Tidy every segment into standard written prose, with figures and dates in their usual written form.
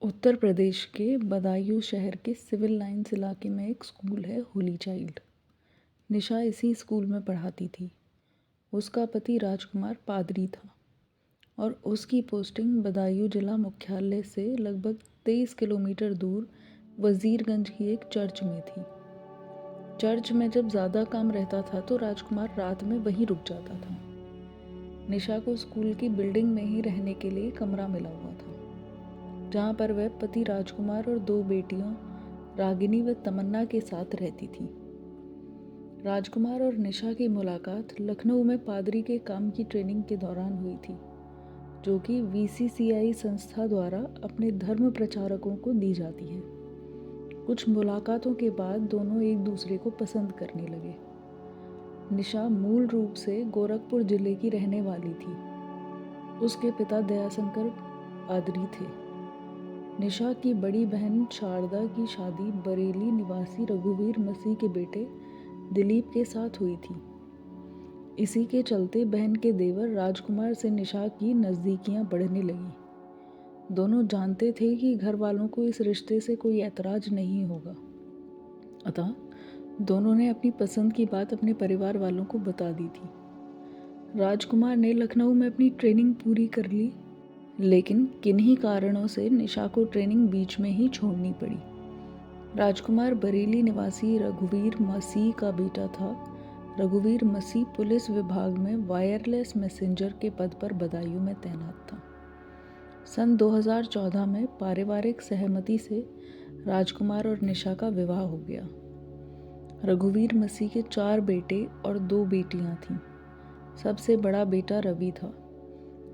उत्तर प्रदेश के बदायूं शहर के सिविल लाइन्स इलाके में एक स्कूल है, होली चाइल्ड। निशा इसी स्कूल में पढ़ाती थी। उसका पति राजकुमार पादरी था और उसकी पोस्टिंग बदायूं जिला मुख्यालय से लगभग 23 किलोमीटर दूर वजीरगंज की एक चर्च में थी। चर्च में जब ज़्यादा काम रहता था तो राजकुमार रात में वहीं रुक जाता था। निशा को स्कूल की बिल्डिंग में ही रहने के लिए कमरा मिला हुआ था, जहाँ पर वह पति राजकुमार और 2 बेटियों रागिनी व तमन्ना के साथ रहती थी। राजकुमार और निशा की मुलाकात लखनऊ में पादरी के काम की ट्रेनिंग के दौरान हुई थी, जो कि VCCI संस्था द्वारा अपने धर्म प्रचारकों को दी जाती है। कुछ मुलाकातों के बाद दोनों एक दूसरे को पसंद करने लगे। निशा मूल रूप से गोरखपुर जिले की रहने वाली थी। उसके पिता दयाशंकर पादरी थे। निशा की बड़ी बहन शारदा की शादी बरेली निवासी रघुवीर मसीह के बेटे दिलीप के साथ हुई थी। इसी के चलते बहन के देवर राजकुमार से निशा की नज़दीकियां बढ़ने लगी। दोनों जानते थे कि घर वालों को इस रिश्ते से कोई ऐतराज़ नहीं होगा, अतः दोनों ने अपनी पसंद की बात अपने परिवार वालों को बता दी थी। राजकुमार ने लखनऊ में अपनी ट्रेनिंग पूरी कर ली, लेकिन किन्हीं कारणों से निशा को ट्रेनिंग बीच में ही छोड़नी पड़ी। राजकुमार बरेली निवासी रघुवीर मसीह का बेटा था। रघुवीर मसीह पुलिस विभाग में वायरलेस मैसेंजर के पद पर बदायूं में तैनात था। सन 2014 में पारिवारिक सहमति से राजकुमार और निशा का विवाह हो गया। रघुवीर मसीह के 4 बेटे और 2 बेटियां थीं। सबसे बड़ा बेटा रवि था,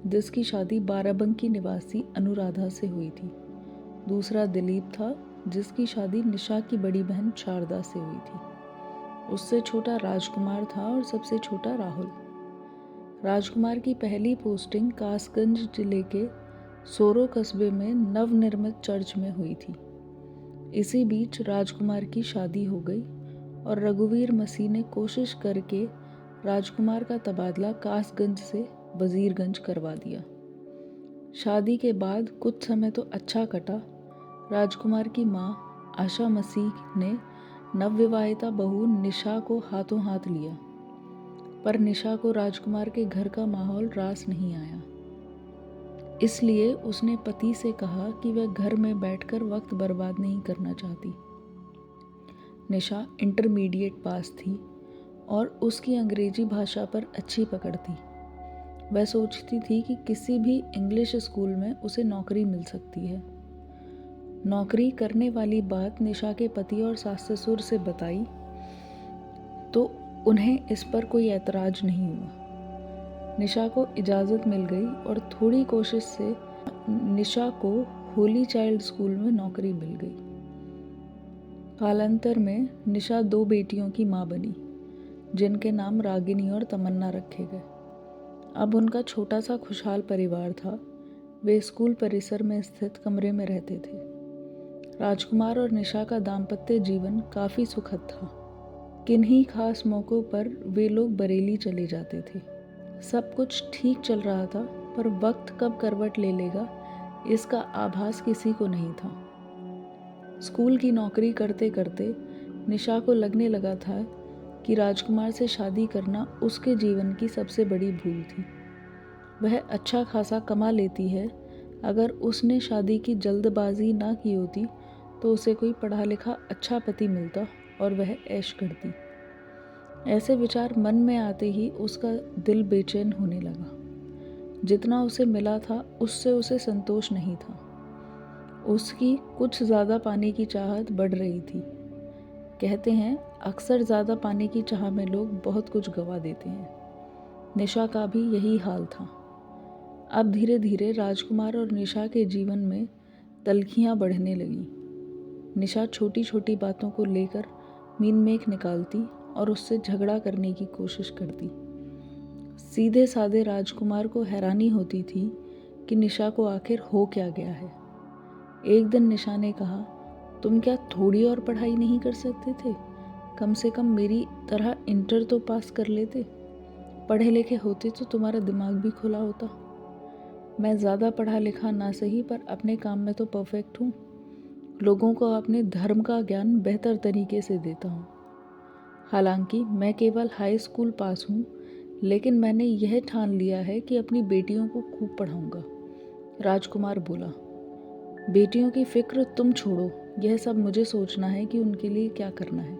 जिसकी शादी बाराबंकी निवासी अनुराधा से हुई थी। दूसरा दिलीप था, जिसकी शादी निशा की बड़ी बहन शारदा से हुई थी। उससे छोटा राजकुमार था और सबसे छोटा राहुल। राजकुमार की पहली पोस्टिंग कासगंज जिले के सोरो कस्बे में नवनिर्मित चर्च में हुई थी। इसी बीच राजकुमार की शादी हो गई और रघुवीर मसीह ने कोशिश करके राजकुमार का तबादला कासगंज से वजीरगंज करवा दिया। शादी के बाद कुछ समय तो अच्छा कटा। राजकुमार की माँ आशा मसीह ने नवविवाहिता बहू निशा को हाथों हाथ लिया, पर निशा को राजकुमार के घर का माहौल रास नहीं आया। इसलिए उसने पति से कहा कि वह घर में बैठकर वक्त बर्बाद नहीं करना चाहती। निशा इंटरमीडिएट पास थी और उसकी अंग्रेजी भाषा पर अच्छी पकड़ थी। वह सोचती थी कि किसी भी इंग्लिश स्कूल में उसे नौकरी मिल सकती है। नौकरी करने वाली बात निशा के पति और सास ससुर से बताई तो उन्हें इस पर कोई ऐतराज नहीं हुआ। निशा को इजाज़त मिल गई और थोड़ी कोशिश से निशा को होली चाइल्ड स्कूल में नौकरी मिल गई। कालांतर में निशा 2 बेटियों की माँ बनी, जिनके नाम रागिनी और तमन्ना रखे गए। अब उनका छोटा सा खुशहाल परिवार था। वे स्कूल परिसर में स्थित कमरे में रहते थे। राजकुमार और निशा का दाम्पत्य जीवन काफ़ी सुखद था। किन्हीं खास मौक़ों पर वे लोग बरेली चले जाते थे। सब कुछ ठीक चल रहा था, पर वक्त कब करवट ले लेगा इसका आभास किसी को नहीं था। स्कूल की नौकरी करते करते निशा को लगने लगा था कि राजकुमार से शादी करना उसके जीवन की सबसे बड़ी भूल थी। वह अच्छा खासा कमा लेती है। अगर उसने शादी की जल्दबाजी ना की होती तो उसे कोई पढ़ा लिखा अच्छा पति मिलता और वह ऐश करती। ऐसे विचार मन में आते ही उसका दिल बेचैन होने लगा। जितना उसे मिला था उससे उसे संतोष नहीं था। उसकी कुछ ज़्यादा पाने की चाहत बढ़ रही थी। कहते हैं अक्सर ज़्यादा पाने की चाह में लोग बहुत कुछ गवा देते हैं। निशा का भी यही हाल था। अब धीरे धीरे राजकुमार और निशा के जीवन में तल्खियाँ बढ़ने लगीं। निशा छोटी छोटी बातों को लेकर मीन मेख निकालती और उससे झगड़ा करने की कोशिश करती। सीधे साधे राजकुमार को हैरानी होती थी कि निशा को आखिर हो क्या गया है। एक दिन निशा ने कहा, तुम क्या थोड़ी और पढ़ाई नहीं कर सकते थे? कम से कम मेरी तरह इंटर तो पास कर लेते। पढ़े लिखे होते तो तुम्हारा दिमाग भी खुला होता। मैं ज़्यादा पढ़ा लिखा ना सही पर अपने काम में तो परफेक्ट हूँ। लोगों को अपने धर्म का ज्ञान बेहतर तरीके से देता हूँ। हालांकि मैं केवल हाई स्कूल पास हूँ, लेकिन मैंने यह ठान लिया है कि अपनी बेटियों को खूब पढ़ाऊँगा। राजकुमार बोला, बेटियों की फिक्र तुम छोड़ो, यह सब मुझे सोचना है कि उनके लिए क्या करना है।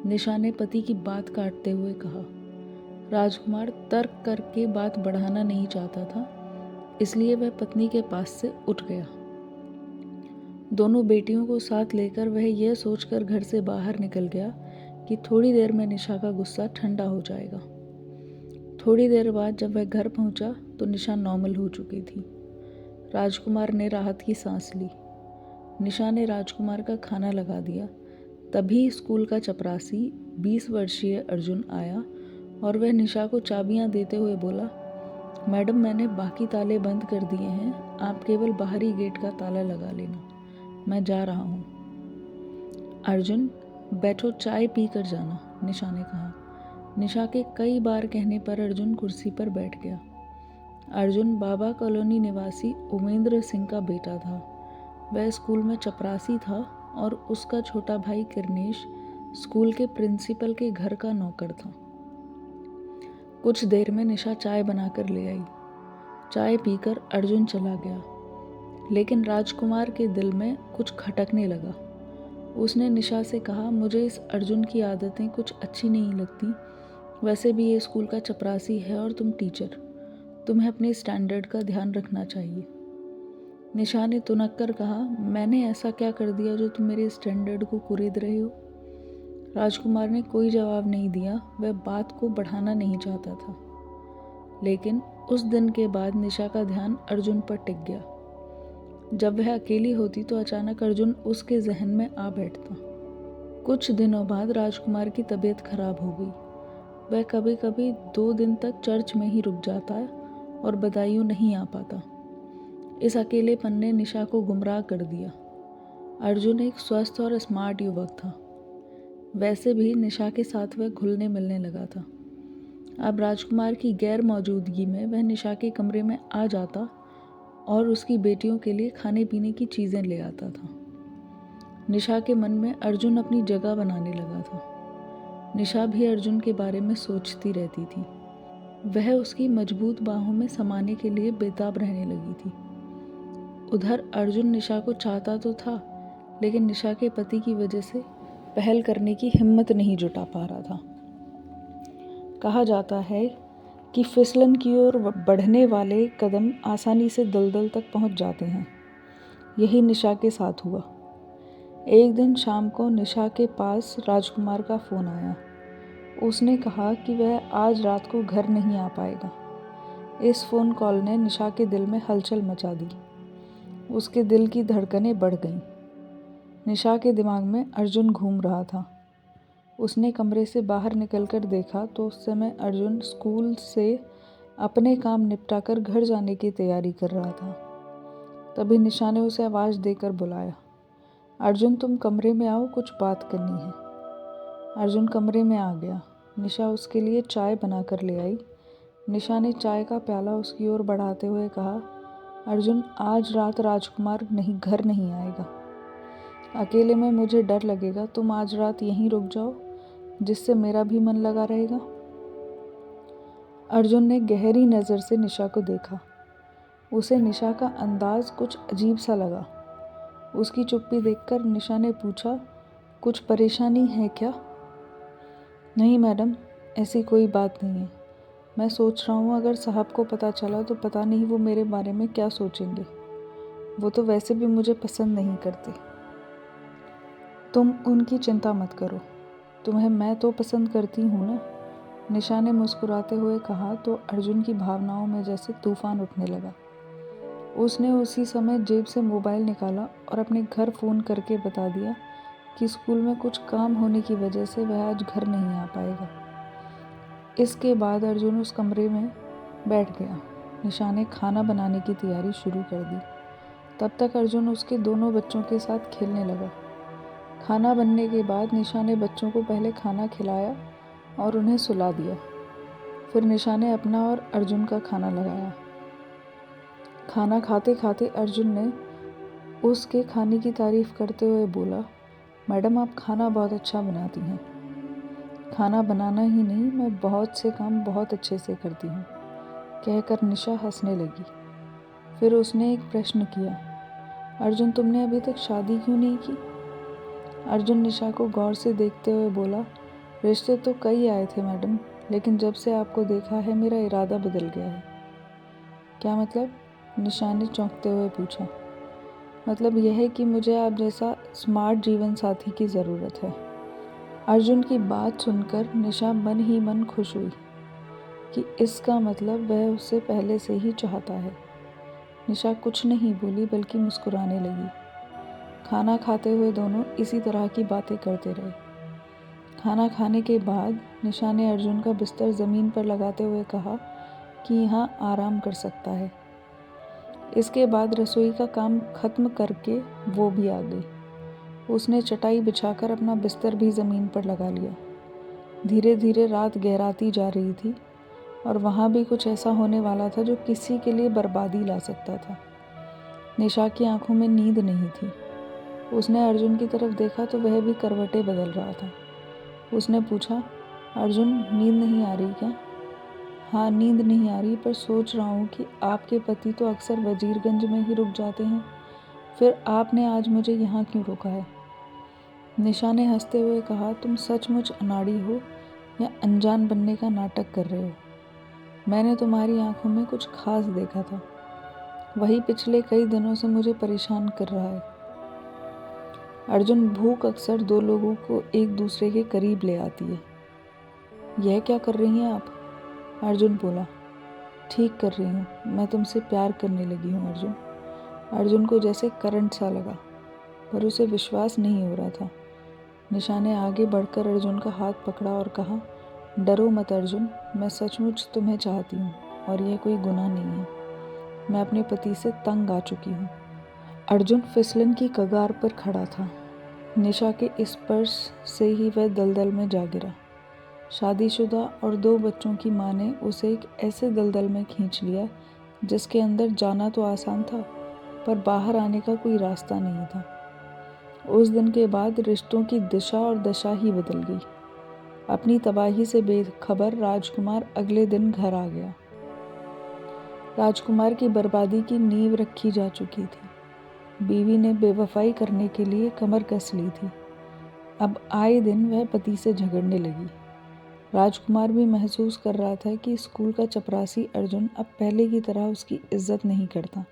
निशा ने पति की बात काटते हुए कहा। राजकुमार तर्क करके बात बढ़ाना नहीं चाहता था, इसलिए वह पत्नी के पास से उठ गया। दोनों बेटियों को साथ लेकर वह यह सोचकर घर से बाहर निकल गया कि थोड़ी देर में निशा का गुस्सा ठंडा हो जाएगा। थोड़ी देर बाद जब वह घर पहुंचा तो निशा नॉर्मल हो चुकी थी। राजकुमार ने राहत की सांस ली। निशा ने राजकुमार का खाना लगा दिया। तभी स्कूल का चपरासी 20 वर्षीय अर्जुन आया और वह निशा को चाबियां देते हुए बोला, मैडम मैंने बाकी ताले बंद कर दिए हैं, आप केवल बाहरी गेट का ताला लगा लेना, मैं जा रहा हूँ। अर्जुन बैठो, चाय पी कर जाना, निशा ने कहा। निशा के कई बार कहने पर अर्जुन कुर्सी पर बैठ गया। अर्जुन बाबा कॉलोनी निवासी उमेंद्र सिंह का बेटा था। वह स्कूल में चपरासी था और उसका छोटा भाई किरनेश स्कूल के प्रिंसिपल के घर का नौकर था। कुछ देर में निशा चाय बनाकर ले आई। चाय पीकर अर्जुन चला गया, लेकिन राजकुमार के दिल में कुछ खटकने लगा। उसने निशा से कहा, मुझे इस अर्जुन की आदतें कुछ अच्छी नहीं लगती। वैसे भी ये स्कूल का चपरासी है और तुम टीचर, तुम्हें अपने स्टैंडर्ड का ध्यान रखना चाहिए। निशा ने तुनक कर कहा, मैंने ऐसा क्या कर दिया जो तुम मेरे स्टैंडर्ड को कुरेद रहे हो? राजकुमार ने कोई जवाब नहीं दिया। वह बात को बढ़ाना नहीं चाहता था, लेकिन उस दिन के बाद निशा का ध्यान अर्जुन पर टिक गया। जब वह अकेली होती तो अचानक अर्जुन उसके जहन में आ बैठता। कुछ दिनों बाद राजकुमार की तबीयत खराब हो गई। वह कभी कभी 2 दिन तक चर्च में ही रुक जाता और बदायूं नहीं आ पाता। इस अकेलेपन ने निशा को गुमराह कर दिया। अर्जुन एक स्वस्थ और स्मार्ट युवक था। वैसे भी निशा के साथ वह घुलने मिलने लगा था। अब राजकुमार की गैर मौजूदगी में वह निशा के कमरे में आ जाता और उसकी बेटियों के लिए खाने पीने की चीज़ें ले आता था। निशा के मन में अर्जुन अपनी जगह बनाने लगा था। निशा भी अर्जुन के बारे में सोचती रहती थी। वह उसकी मजबूत बाहों में समाने के लिए बेताब रहने लगी थी। उधर अर्जुन निशा को चाहता तो था, लेकिन निशा के पति की वजह से पहल करने की हिम्मत नहीं जुटा पा रहा था। कहा जाता है कि फिसलन की ओर बढ़ने वाले कदम आसानी से दलदल तक पहुंच जाते हैं। यही निशा के साथ हुआ। एक दिन शाम को निशा के पास राजकुमार का फ़ोन आया। उसने कहा कि वह आज रात को घर नहीं आ पाएगा। इस फ़ोन कॉल ने निशा के दिल में हलचल मचा दी। उसके दिल की धड़कनें बढ़ गईं। निशा के दिमाग में अर्जुन घूम रहा था। उसने कमरे से बाहर निकलकर देखा तो उस समय अर्जुन स्कूल से अपने काम निपटाकर घर जाने की तैयारी कर रहा था। तभी निशा ने उसे आवाज़ देकर बुलाया, अर्जुन तुम कमरे में आओ, कुछ बात करनी है। अर्जुन कमरे में आ गया। निशा उसके लिए चाय बनाकर ले आई। निशा ने चाय का प्याला उसकी ओर बढ़ाते हुए कहा, अर्जुन आज रात राजकुमार घर नहीं आएगा। अकेले में मुझे डर लगेगा, तुम आज रात यहीं रुक जाओ, जिससे मेरा भी मन लगा रहेगा। अर्जुन ने गहरी नज़र से निशा को देखा। उसे निशा का अंदाज कुछ अजीब सा लगा। उसकी चुप्पी देखकर निशा ने पूछा, कुछ परेशानी है क्या? नहीं मैडम, ऐसी कोई बात नहीं है। मैं सोच रहा हूँ अगर साहब को पता चला तो पता नहीं वो मेरे बारे में क्या सोचेंगे। वो तो वैसे भी मुझे पसंद नहीं करते। तुम उनकी चिंता मत करो, तुम्हें मैं तो पसंद करती हूँ ना। निशा ने मुस्कुराते हुए कहा तो अर्जुन की भावनाओं में जैसे तूफान उठने लगा। उसने उसी समय जेब से मोबाइल निकाला और अपने घर फ़ोन करके बता दिया कि स्कूल में कुछ काम होने की वजह से वह आज घर नहीं आ पाएगा। इसके बाद अर्जुन उस कमरे में बैठ गया। निशा ने खाना बनाने की तैयारी शुरू कर दी। तब तक अर्जुन उसके दोनों बच्चों के साथ खेलने लगा। खाना बनने के बाद निशा ने बच्चों को पहले खाना खिलाया और उन्हें सुला दिया। फिर निशा ने अपना और अर्जुन का खाना लगाया। खाना खाते खाते अर्जुन ने उसके खाने की तारीफ करते हुए बोला, मैडम आप खाना बहुत अच्छा बनाती हैं। खाना बनाना ही नहीं, मैं बहुत से काम बहुत अच्छे से करती हूँ, कहकर निशा हंसने लगी। फिर उसने एक प्रश्न किया, अर्जुन तुमने अभी तक शादी क्यों नहीं की? अर्जुन निशा को गौर से देखते हुए बोला, रिश्ते तो कई आए थे मैडम, लेकिन जब से आपको देखा है मेरा इरादा बदल गया है। क्या मतलब? निशा ने चौंकते हुए पूछा। मतलब यह है कि मुझे आप जैसा स्मार्ट जीवन साथी की ज़रूरत है। अर्जुन की बात सुनकर निशा मन ही मन खुश हुई कि इसका मतलब वह उससे पहले से ही चाहता है। निशा कुछ नहीं बोली बल्कि मुस्कुराने लगी। खाना खाते हुए दोनों इसी तरह की बातें करते रहे। खाना खाने के बाद निशा ने अर्जुन का बिस्तर ज़मीन पर लगाते हुए कहा कि यहाँ आराम कर सकता है। इसके बाद रसोई का काम ख़त्म करके वो भी आ गई। उसने चटाई बिछाकर अपना बिस्तर भी ज़मीन पर लगा लिया। धीरे धीरे रात गहराती जा रही थी और वहाँ भी कुछ ऐसा होने वाला था जो किसी के लिए बर्बादी ला सकता था। निशा की आंखों में नींद नहीं थी। उसने अर्जुन की तरफ देखा तो वह भी करवटें बदल रहा था। उसने पूछा, अर्जुन नींद नहीं आ रही क्या? हाँ नींद नहीं आ रही, पर सोच रहा हूँ कि आपके पति तो अक्सर वजीरगंज में ही रुक जाते हैं, फिर आपने आज मुझे यहाँ क्यों रोका है? निशा ने हंसते हुए कहा, तुम सचमुच अनाड़ी हो या अनजान बनने का नाटक कर रहे हो? मैंने तुम्हारी आंखों में कुछ खास देखा था, वही पिछले कई दिनों से मुझे परेशान कर रहा है। अर्जुन, भूख अक्सर दो लोगों को एक दूसरे के करीब ले आती है। यह क्या कर रही हैं आप? अर्जुन बोला, ठीक कर रही हूँ, मैं तुमसे प्यार करने लगी हूँ अर्जुन। अर्जुन को जैसे करंट सा लगा, पर उसे विश्वास नहीं हो रहा था। निशा ने आगे बढ़कर अर्जुन का हाथ पकड़ा और कहा, डरो मत अर्जुन, मैं सचमुच तुम्हें चाहती हूँ और यह कोई गुनाह नहीं है। मैं अपने पति से तंग आ चुकी हूँ। अर्जुन फिसलन की कगार पर खड़ा था। निशा के स्पर्श से ही वह दलदल में जा गिरा। शादीशुदा और 2 बच्चों की माँ ने उसे एक ऐसे दलदल में खींच लिया जिसके अंदर जाना तो आसान था, पर बाहर आने का कोई रास्ता नहीं था। उस दिन के बाद रिश्तों की दिशा और दशा ही बदल गई। अपनी तबाही से बेखबर राजकुमार अगले दिन घर आ गया। राजकुमार की बर्बादी की नींव रखी जा चुकी थी। बीवी ने बेवफाई करने के लिए कमर कस ली थी। अब आए दिन वह पति से झगड़ने लगी। राजकुमार भी महसूस कर रहा था कि स्कूल का चपरासी अर्जुन अब पहले की तरह उसकी इज्जत नहीं करता।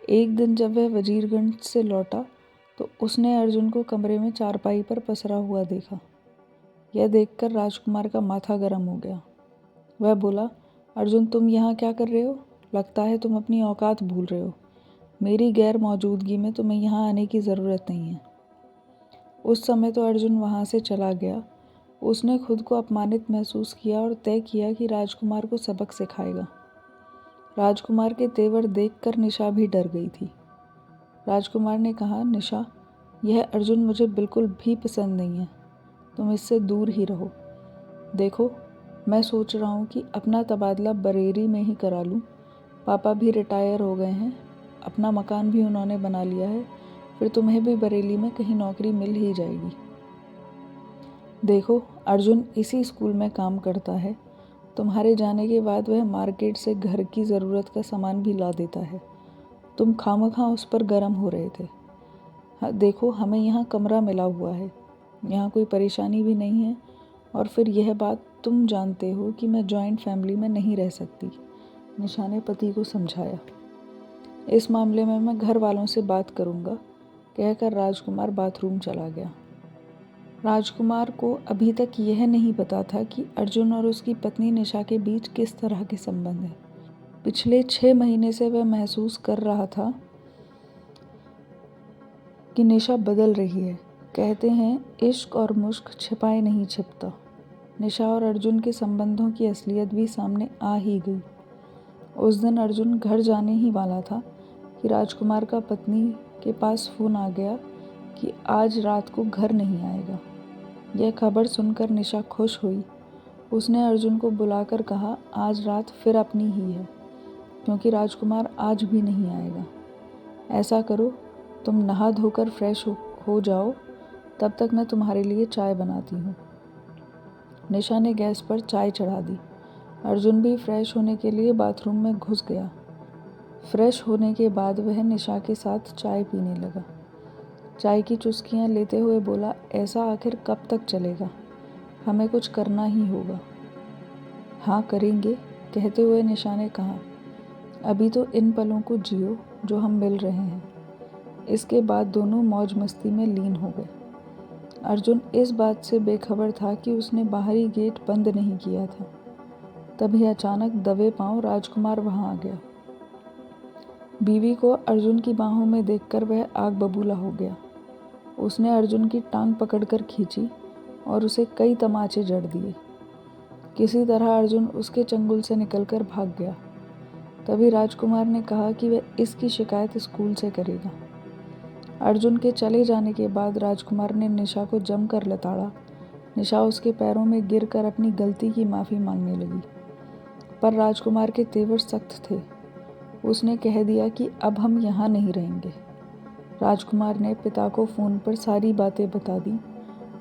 एक दिन जब वह वजीरगंज से लौटा तो उसने अर्जुन को कमरे में चारपाई पर पसरा हुआ देखा। यह देखकर राजकुमार का माथा गर्म हो गया। वह बोला, अर्जुन तुम यहाँ क्या कर रहे हो? लगता है तुम अपनी औकात भूल रहे हो। मेरी गैर मौजूदगी में तुम्हें यहाँ आने की ज़रूरत नहीं है। उस समय तो अर्जुन वहाँ से चला गया। उसने खुद को अपमानित महसूस किया और तय किया कि राजकुमार को सबक सिखाएगा। राजकुमार के तेवर देखकर निशा भी डर गई थी। राजकुमार ने कहा, निशा, यह अर्जुन मुझे बिल्कुल भी पसंद नहीं है, तुम इससे दूर ही रहो। देखो, मैं सोच रहा हूँ कि अपना तबादला बरेली में ही करा लूँ। पापा भी रिटायर हो गए हैं, अपना मकान भी उन्होंने बना लिया है, फिर तुम्हें भी बरेली में कहीं नौकरी मिल ही जाएगी। देखो, अर्जुन इसी स्कूल में काम करता है। तुम्हारे जाने के बाद वह मार्केट से घर की ज़रूरत का सामान भी ला देता है। तुम खामखा उस पर गर्म हो रहे थे। हाँ, देखो, हमें यहाँ कमरा मिला हुआ है, यहाँ कोई परेशानी भी नहीं है, और फिर यह बात तुम जानते हो कि मैं जॉइंट फैमिली में नहीं रह सकती। निशा ने पति को समझाया। इस मामले में मैं घर वालों से बात करूँगा, कहकर राजकुमार बाथरूम चला गया। राजकुमार को अभी तक यह नहीं पता था कि अर्जुन और उसकी पत्नी निशा के बीच किस तरह के संबंध हैं। पिछले 6 महीने से वह महसूस कर रहा था कि निशा बदल रही है। कहते हैं, इश्क और मुश्क छिपाए नहीं छिपता। निशा और अर्जुन के संबंधों की असलियत भी सामने आ ही गई। उस दिन अर्जुन घर जाने ही वाला था कि राजकुमार का पत्नी के पास फ़ोन आ गया कि आज रात को घर नहीं आएगा। यह खबर सुनकर निशा खुश हुई। उसने अर्जुन को बुलाकर कहा, आज रात फिर अपनी ही है। क्योंकि राजकुमार आज भी नहीं आएगा। ऐसा करो, तुम नहा धोकर फ्रेश हो जाओ, तब तक मैं तुम्हारे लिए चाय बनाती हूँ। निशा ने गैस पर चाय चढ़ा दी। अर्जुन भी फ्रेश होने के लिए बाथरूम में घुस गया। फ्रेश होने के बाद वह निशा के साथ चाय पीने लगा। चाय की चुस्कियाँ लेते हुए बोला, ऐसा आखिर कब तक चलेगा? हमें कुछ करना ही होगा। हाँ करेंगे, कहते हुए निशा ने कहा, अभी तो इन पलों को जियो जो हम मिल रहे हैं। इसके बाद दोनों मौज मस्ती में लीन हो गए। अर्जुन इस बात से बेखबर था कि उसने बाहरी गेट बंद नहीं किया था। तभी अचानक दबे पांव राजकुमार वहां आ गया। बीवी को अर्जुन की बाहों में देखकर वह आग बबूला हो गया। उसने अर्जुन की टांग पकड़कर खींची और उसे कई तमाचे जड़ दिए। किसी तरह अर्जुन उसके चंगुल से निकलकर भाग गया। तभी राजकुमार ने कहा कि वह इसकी शिकायत स्कूल से करेगा। अर्जुन के चले जाने के बाद राजकुमार ने निशा को जमकर लताड़ा। निशा उसके पैरों में गिरकर अपनी गलती की माफ़ी मांगने लगी, पर राजकुमार के तेवर सख्त थे। उसने कह दिया कि अब हम यहाँ नहीं रहेंगे। राजकुमार ने पिता को फ़ोन पर सारी बातें बता दी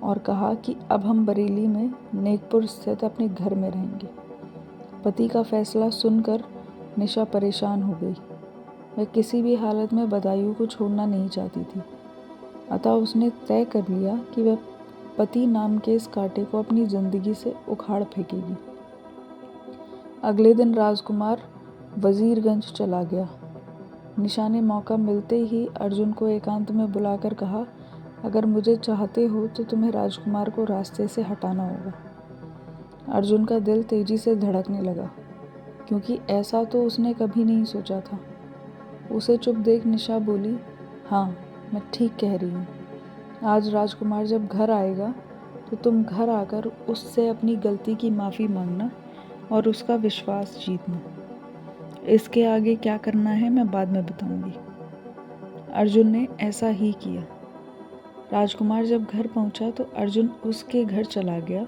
और कहा कि अब हम बरेली में नेकपुर स्थित अपने घर में रहेंगे। पति का फैसला सुनकर निशा परेशान हो गई। वह किसी भी हालत में बदायूं को छोड़ना नहीं चाहती थी। अतः उसने तय कर लिया कि वह पति नाम के इस कांटे को अपनी ज़िंदगी से उखाड़ फेंकेगी। अगले दिन राजकुमार वजीरगंज चला गया। निशा ने मौका मिलते ही अर्जुन को एकांत में बुलाकर कहा, अगर मुझे चाहते हो तो तुम्हें राजकुमार को रास्ते से हटाना होगा। अर्जुन का दिल तेजी से धड़कने लगा, क्योंकि ऐसा तो उसने कभी नहीं सोचा था। उसे चुप देख निशा बोली, हाँ मैं ठीक कह रही हूँ। आज राजकुमार जब घर आएगा तो तुम घर आकर उससे अपनी गलती की माफ़ी मांगना और उसका विश्वास जीतना। इसके आगे क्या करना है मैं बाद में बताऊंगी। अर्जुन ने ऐसा ही किया। राजकुमार जब घर पहुंचा तो अर्जुन उसके घर चला गया।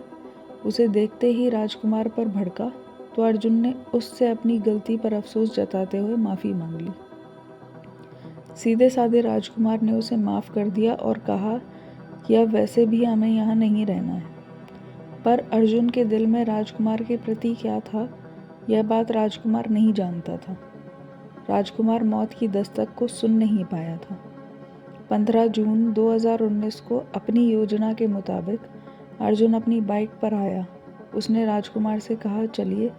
उसे देखते ही राजकुमार पर भड़का तो अर्जुन ने उससे अपनी गलती पर अफसोस जताते हुए माफ़ी मांग ली। सीधे साधे राजकुमार ने उसे माफ़ कर दिया और कहा कि अब वैसे भी हमें यहाँ नहीं रहना है। पर अर्जुन के दिल में राजकुमार के प्रति क्या था, यह बात राजकुमार नहीं जानता था। राजकुमार मौत की दस्तक को सुन नहीं पाया था। 15 जून 2019 को अपनी योजना के मुताबिक अर्जुन अपनी बाइक पर आया। उसने राजकुमार से कहा, चलिए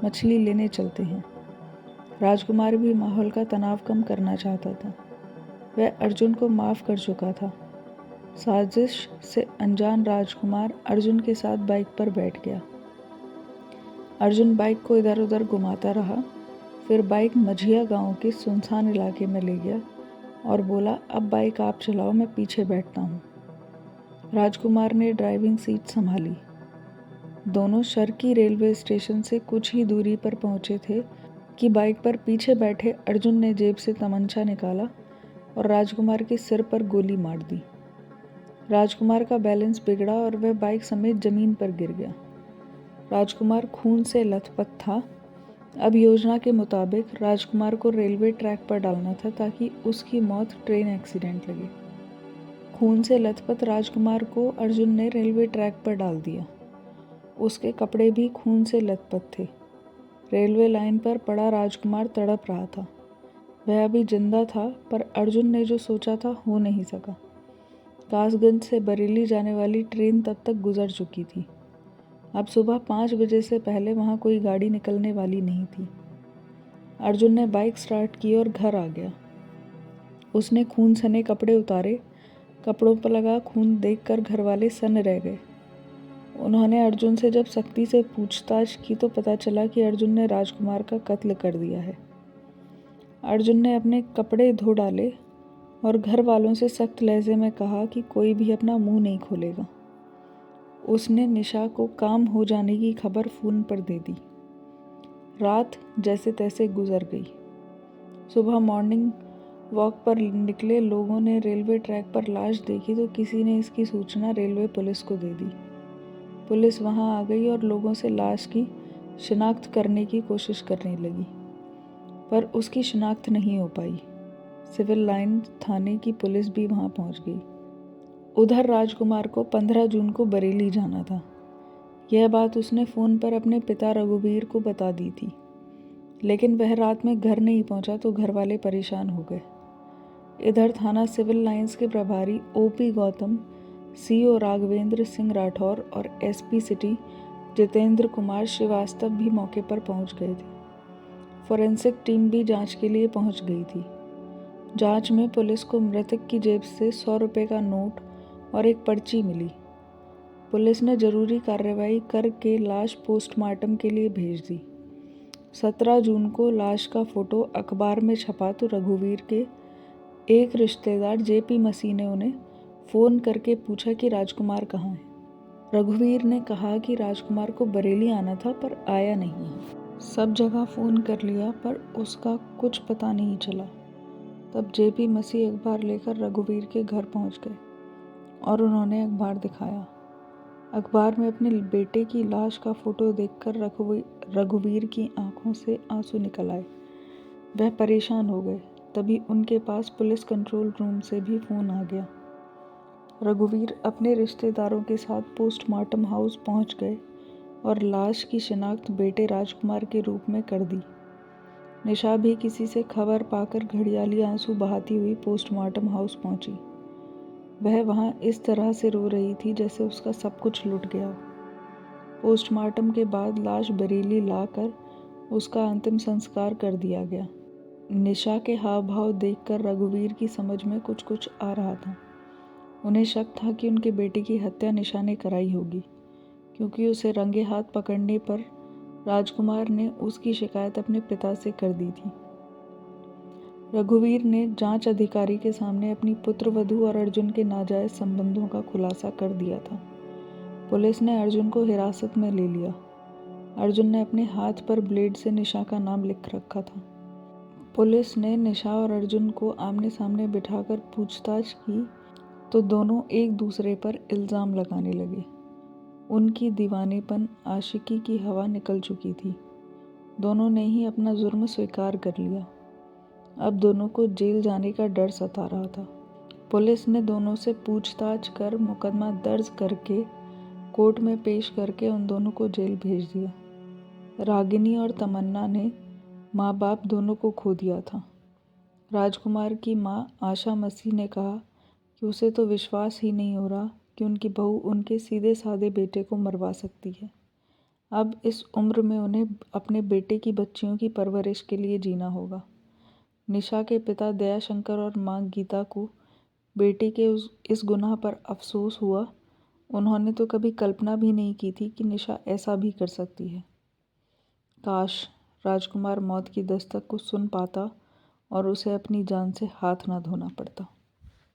मछली लेने चलते हैं। राजकुमार भी माहौल का तनाव कम करना चाहता था। वह अर्जुन को माफ़ कर चुका था। साजिश से अनजान राजकुमार अर्जुन के साथ बाइक पर बैठ गया। अर्जुन बाइक को इधर उधर घुमाता रहा। फिर बाइक मझिया गांव के सुनसान इलाके में ले गया और बोला, अब बाइक आप चलाओ, मैं पीछे बैठता हूँ। राजकुमार ने ड्राइविंग सीट संभाली। दोनों शर्की रेलवे स्टेशन से कुछ ही दूरी पर पहुँचे थे कि बाइक पर पीछे बैठे अर्जुन ने जेब से तमंचा निकाला और राजकुमार के सिर पर गोली मार दी। राजकुमार का बैलेंस बिगड़ा और वह बाइक समेत जमीन पर गिर गया। राजकुमार खून से लथपथ था। अब योजना के मुताबिक राजकुमार को रेलवे ट्रैक पर डालना था ताकि उसकी मौत ट्रेन एक्सीडेंट लगे। खून से लथपथ राजकुमार को अर्जुन ने रेलवे ट्रैक पर डाल दिया। उसके कपड़े भी खून से लथपथ थे। रेलवे लाइन पर पड़ा राजकुमार तड़प रहा था। वह अभी जिंदा था, पर अर्जुन ने जो सोचा था हो नहीं सका। कासगंज से बरेली जाने वाली ट्रेन तब तक गुजर चुकी थी। अब सुबह 5 बजे से पहले वहाँ कोई गाड़ी निकलने वाली नहीं थी। अर्जुन ने बाइक स्टार्ट की और घर आ गया। उसने खून सने कपड़े उतारे। कपड़ों पर लगा खून देखकर घरवाले सन्न रह गए। उन्होंने अर्जुन से जब सख्ती से पूछताछ की तो पता चला कि अर्जुन ने राजकुमार का कत्ल कर दिया है। अर्जुन ने अपने कपड़े धो डाले और घर वालों से सख्त लहजे में कहा कि कोई भी अपना मुंह नहीं खोलेगा। उसने निशा को काम हो जाने की खबर फ़ोन पर दे दी। रात जैसे तैसे गुजर गई। सुबह मॉर्निंग वॉक पर निकले लोगों ने रेलवे ट्रैक पर लाश देखी तो किसी ने इसकी सूचना रेलवे पुलिस को दे दी। पुलिस वहां आ गई और लोगों से लाश की शिनाख्त करने की कोशिश करने लगी। पर उसकी शिनाख्त नहीं हो पाई। सिविल लाइन थाने की पुलिस भी वहाँ पहुँच गई। उधर राजकुमार को 15 जून को बरेली जाना था। यह बात उसने फ़ोन पर अपने पिता रघुवीर को बता दी थी, लेकिन वह रात में घर नहीं पहुँचा तो घर वाले परेशान हो गए। इधर थाना सिविल लाइंस के प्रभारी ओपी गौतम, सीओ राघवेंद्र सिंह राठौर और एसपी सिटी जितेंद्र कुमार श्रीवास्तव भी मौके पर पहुंच गए थे। फोरेंसिक टीम भी जांच के लिए पहुंच गई थी। जांच में पुलिस को मृतक की जेब से 100 रुपये का नोट और एक पर्ची मिली। पुलिस ने जरूरी कार्रवाई करके लाश पोस्टमार्टम के लिए भेज दी। 17 जून को लाश का फोटो अखबार में छपा तो रघुवीर के एक रिश्तेदार जेपी मसीह ने उन्हें फ़ोन करके पूछा कि राजकुमार कहाँ है। रघुवीर ने कहा कि राजकुमार को बरेली आना था पर आया नहीं है। सब जगह फ़ोन कर लिया पर उसका कुछ पता नहीं चला। तब जेपी मसीह अखबार लेकर रघुवीर के घर पहुंच गए और उन्होंने अखबार दिखाया। अखबार में अपने बेटे की लाश का फोटो देखकर रघुवीर की आंखों से आंसू निकल आए। वह परेशान हो गए। तभी उनके पास पुलिस कंट्रोल रूम से भी फ़ोन आ गया। रघुवीर अपने रिश्तेदारों के साथ पोस्टमार्टम हाउस पहुंच गए और लाश की शिनाख्त बेटे राजकुमार के रूप में कर दी। निशा भी किसी से खबर पाकर घड़ियाली आंसू बहाती हुई पोस्टमार्टम हाउस पहुंची। वह वहां इस तरह से रो रही थी जैसे उसका सब कुछ लुट गया। पोस्टमार्टम के बाद लाश बरेली लाकर उसका अंतिम संस्कार कर दिया गया। निशा के हाव भाव देखकर रघुवीर की समझ में कुछ कुछ आ रहा था। उन्हें शक था कि उनके बेटे की हत्या निशा ने कराई होगी, क्योंकि उसे रंगे हाथ पकड़ने पर राजकुमार ने उसकी शिकायत अपने पिता से कर दी थी। रघुवीर ने जांच अधिकारी के सामने अपनी पुत्रवधू और अर्जुन के नाजायज संबंधों का खुलासा कर दिया था। पुलिस ने अर्जुन को हिरासत में ले लिया। अर्जुन ने अपने हाथ पर ब्लेड से निशा का नाम लिख रखा था। पुलिस ने निशा और अर्जुन को आमने सामने बिठाकर पूछताछ की तो दोनों एक दूसरे पर इल्ज़ाम लगाने लगे। उनकी दीवानेपन आशिकी की हवा निकल चुकी थी। दोनों ने ही अपना जुर्म स्वीकार कर लिया। अब दोनों को जेल जाने का डर सता रहा था। पुलिस ने दोनों से पूछताछ कर मुकदमा दर्ज करके कोर्ट में पेश करके उन दोनों को जेल भेज दिया। रागिनी और तमन्ना ने माँ बाप दोनों को खो दिया था। राजकुमार की माँ आशा मसीह ने कहा कि उसे तो विश्वास ही नहीं हो रहा कि उनकी बहू उनके सीधे साधे बेटे को मरवा सकती है। अब इस उम्र में उन्हें अपने बेटे की बच्चियों की परवरिश के लिए जीना होगा। निशा के पिता दयाशंकर और माँ गीता को बेटे के इस गुनाह पर अफसोस हुआ। उन्होंने तो कभी कल्पना भी नहीं की थी कि निशा ऐसा भी कर सकती है। काश राजकुमार मौत की दस्तक को सुन पाता और उसे अपनी जान से हाथ ना धोना पड़ता।